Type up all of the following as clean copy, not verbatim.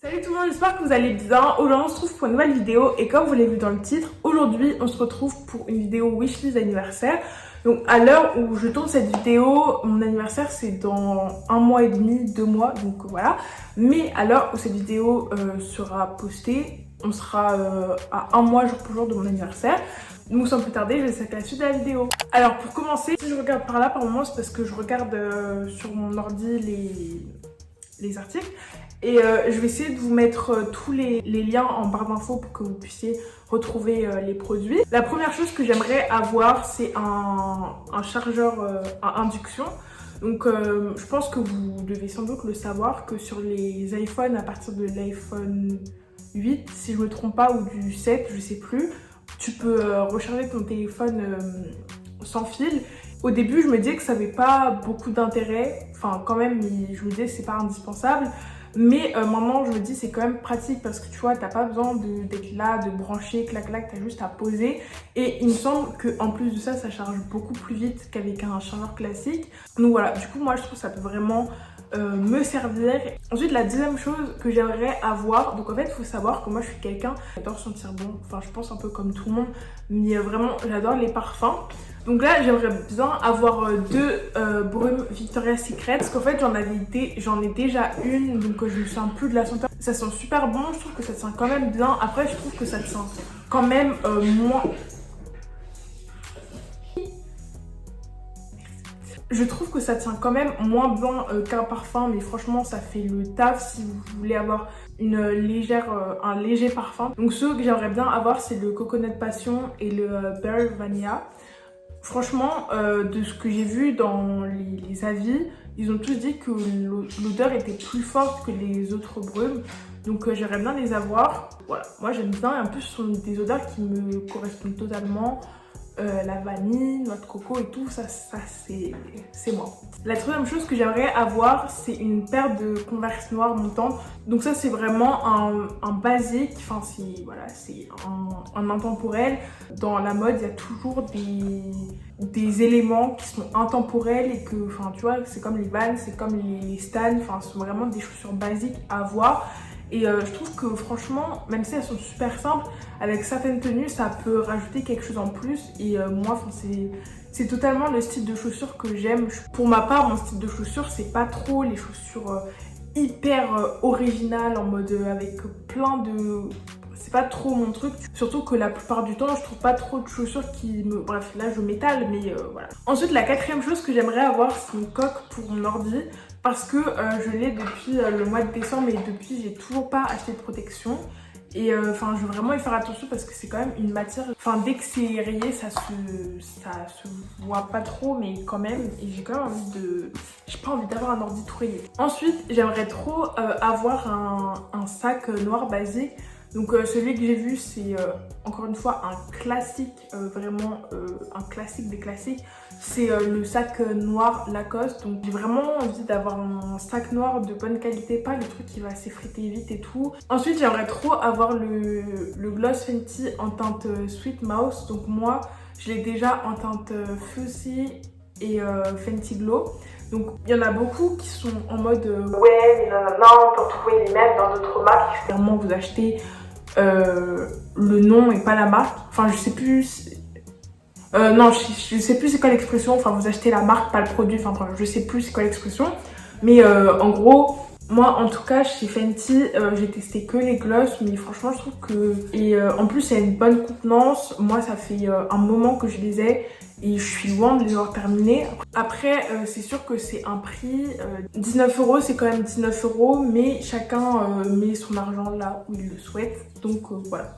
Salut tout le monde, j'espère que vous allez bien. Aujourd'hui on se retrouve pour une nouvelle vidéo et comme vous l'avez vu dans le titre, aujourd'hui on se retrouve pour une vidéo wishlist d'anniversaire. Donc à l'heure où je tourne cette vidéo, mon anniversaire c'est dans 1 mois et demi, 2 mois, donc voilà. Mais à l'heure où cette vidéo sera postée, on sera à 1 mois jour pour jour de mon anniversaire. Donc sans plus tarder, je vais attaquer la suite de la vidéo. Alors pour commencer, si je regarde par là par moment, c'est parce que je regarde sur mon ordi les articles. Et je vais essayer de vous mettre tous les liens en barre d'infos pour que vous puissiez retrouver les produits. La première chose que j'aimerais avoir, c'est un chargeur à induction. Donc je pense que vous devez sans doute le savoir que sur les iPhones, à partir de l'iPhone 8, si je ne me trompe pas, ou du 7, je sais plus, tu peux recharger ton téléphone sans fil. Au début, je me disais que ça n'avait pas beaucoup d'intérêt, enfin quand même, je me disais que c'est pas indispensable. Mais maintenant je me dis c'est quand même pratique parce que tu vois t'as pas besoin d'être là, de brancher, clac clac, t'as juste à poser. Et il me semble qu'en plus de ça, ça charge beaucoup plus vite qu'avec un chargeur classique. Donc voilà, du coup moi je trouve que ça peut vraiment me servir. Ensuite la deuxième chose que j'aimerais avoir, donc en fait il faut savoir que moi je suis quelqu'un qui adore sentir bon, enfin je pense un peu comme tout le monde, mais vraiment j'adore les parfums. Donc là j'aimerais bien avoir deux brumes Victoria's Secret parce qu'en fait j'en ai déjà une, donc je me sens plus de la senteur. Ça sent super bon, je trouve que ça sent quand même bien. Après je trouve que ça sent quand même moins... Je trouve que ça tient quand même moins bien qu'un parfum, mais franchement ça fait le taf si vous voulez avoir un léger parfum. Donc ceux que j'aimerais bien avoir c'est le Coconut Passion et le Berry Vanilla. Franchement, de ce que j'ai vu dans les avis, ils ont tous dit que l'odeur était plus forte que les autres brumes. Donc j'aimerais bien les avoir. Voilà, moi j'aime bien et en plus ce sont des odeurs qui me correspondent totalement. La vanille, noix de coco et tout, ça c'est moi. La troisième chose que j'aimerais avoir, c'est une paire de Converse noires montantes. Donc ça c'est vraiment un basique, enfin c'est un intemporel. Dans la mode, il y a toujours des éléments qui sont intemporels et que, enfin tu vois, c'est comme les Vans, c'est comme les Stan, enfin ce sont vraiment des chaussures basiques à avoir. Et je trouve que franchement, même si elles sont super simples, avec certaines tenues, ça peut rajouter quelque chose en plus. Et moi, c'est totalement le style de chaussures que j'aime. Pour ma part, mon style de chaussures, c'est pas trop les chaussures hyper originales, en mode avec plein de... C'est pas trop mon truc. Surtout que la plupart du temps, je trouve pas trop de chaussures qui me... Bref, là, je m'étale, mais voilà. Ensuite, la quatrième chose que j'aimerais avoir, c'est une coque pour mon ordi. Parce que je l'ai depuis le mois de décembre et depuis j'ai toujours pas acheté de protection. Et enfin je veux vraiment y faire attention parce que c'est quand même une matière, enfin dès que c'est rayé ça se voit pas trop mais quand même, et j'ai quand même j'ai pas envie d'avoir un ordi tout rayé. Ensuite j'aimerais trop avoir un sac noir basique. Donc celui que j'ai vu c'est encore une fois un classique, vraiment un classique des classiques. C'est le sac noir Lacoste. Donc j'ai vraiment envie d'avoir un sac noir de bonne qualité, pas le truc qui va s'effriter vite et tout. Ensuite j'aimerais trop avoir le gloss Fenty en teinte Sweet Mouse. Donc moi je l'ai déjà en teinte Fuzzy et Fenty Glow. Donc il y en a beaucoup qui sont en mode ouais mais non, on peut retrouver les mêmes dans d'autres marques. Clairement vous achetez le nom et pas la marque. Enfin je sais plus... non, je sais plus c'est quoi l'expression, enfin vous achetez la marque, pas le produit, enfin bref, je sais plus c'est quoi l'expression. Mais en gros, moi en tout cas chez Fenty, j'ai testé que les gloss, mais franchement je trouve que... Et en plus il y a une bonne contenance, moi ça fait un moment que je les ai et je suis loin de les avoir terminés. Après c'est sûr que c'est un prix, 19 € c'est quand même 19 €, mais chacun met son argent là où il le souhaite, donc voilà.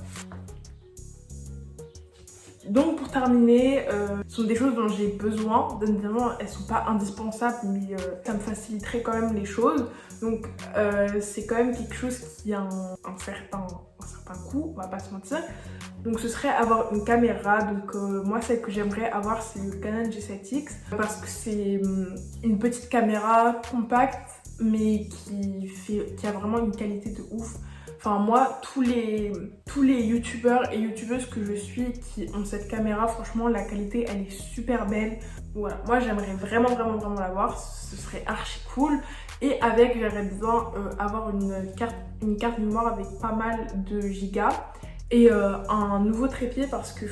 Donc pour terminer, ce sont des choses dont j'ai besoin. Bien évidemment, elles sont pas indispensables, mais ça me faciliterait quand même les choses. Donc c'est quand même quelque chose qui a un certain coût, on va pas se mentir. Donc ce serait avoir une caméra. Donc moi celle que j'aimerais avoir c'est le Canon G7X parce que c'est une petite caméra compacte mais qui a vraiment une qualité de ouf. Enfin moi, tous les youtubeurs et youtubeuses que je suis qui ont cette caméra, franchement la qualité elle est super belle. Voilà, moi j'aimerais vraiment l'avoir, ce serait archi cool. Et avec j'aimerais bien avoir une carte une carte mémoire avec pas mal de gigas. Et un nouveau trépied parce que,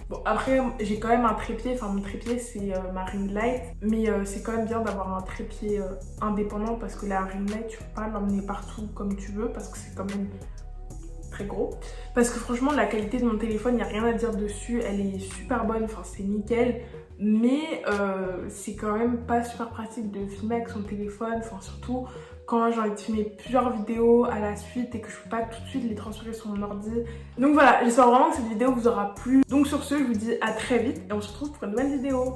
bon, après j'ai quand même un trépied, mon trépied c'est ma ring light, mais c'est quand même bien d'avoir un trépied indépendant parce que la ring light tu peux pas l'emmener partout comme tu veux parce que c'est quand même très gros. Parce que franchement la qualité de mon téléphone, il n'y a rien à dire dessus, elle est super bonne, c'est nickel. Mais c'est quand même pas super pratique de filmer avec son téléphone, surtout quand j'ai envie de filmer plusieurs vidéos à la suite et que je peux pas tout de suite les transférer sur mon ordi. Donc voilà, j'espère vraiment que cette vidéo vous aura plu. Donc sur ce, je vous dis à très vite et on se retrouve pour une nouvelle vidéo.